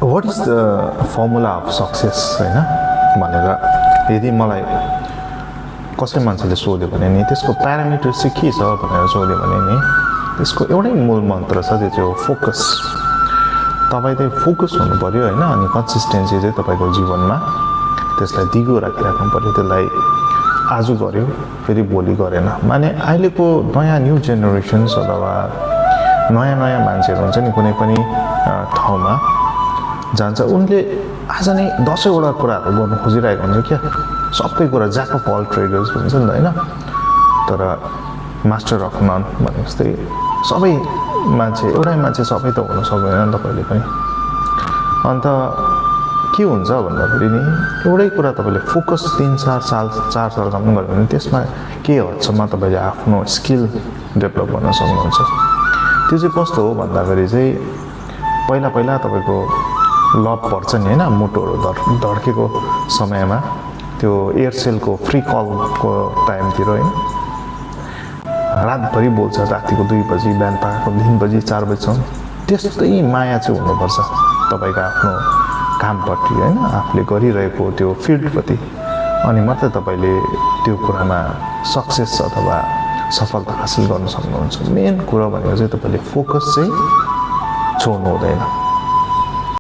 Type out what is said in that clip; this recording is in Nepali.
What is the formula of success हैन भनेर यदि मलाई कसै मान्छेले सोध्यो भने नि त्यसको प्यारामिटर चाहिँ के छ भनेर सोध्यो भने नि त्यसको एउटै मूल मन्त्र छ, त्यो चाहिँ हो फोकस। तपाईँ चाहिँ फोकस हुनु पर्यो हैन, अनि कन्सिस्टेन्सी चाहिँ तपाईँको जीवनमा त्यसलाई दिगो राखिराख्नु पर्यो। त्यसलाई आज गर्यो फेरि भोलि गरेन। माने अहिलेको नयाँ न्यू जेनेरेसन्स अथवा नयाँ नयाँ मान्छेहरू हुन्छ नि कुनै पनि ठाउँमा जान्छ, उनले आज नै 10वटा कुराहरू गर्नु खोजिरहेको हुन्छ क्या, सबै कुरा ज्याक अफ अल ट्रेडर्स भन्छ नि त हैन, तर मास्टर अफ नन भने जस्तै सबै मान्छे एउटै मान्छे सबै त हुन सक्दैन तपाईँले पनि। अन्त के हुन्छ भन्दाखेरि नि एउटै कुरा तपाईँले फोकस 3-4 सालसम्म गर्यो भने त्यसमा के हदसम्म तपाईँले आफ्नो स्किल डेभलप गर्न सक्नुहुन्छ। त्यो चाहिँ कस्तो हो भन्दाखेरि चाहिँ पहिला पहिला तपाईँको लभ पर्छ नि हैन, मुटुहरू धड्केको समयमा त्यो एयरसेलको फ्री कलको टाइमतिर हैन, रातभरि बोल्छ, रातिको 2 बजी, बिहान पाएको 3 बजी 4 बजीसम्म। त्यस्तै माया चाहिँ हुनुपर्छ तपाईँको आफ्नो कामप्रति हैन, आफूले गरिरहेको त्यो फिल्डप्रति, अनि मात्रै तपाईँले त्यो कुरामा सक्सेस अथवा सफलता हासिल गर्न सक्नुहुन्छ। मेन कुरा भनेको चाहिँ तपाईँले फोकस चाहिँ छोड्नु हुँदैन।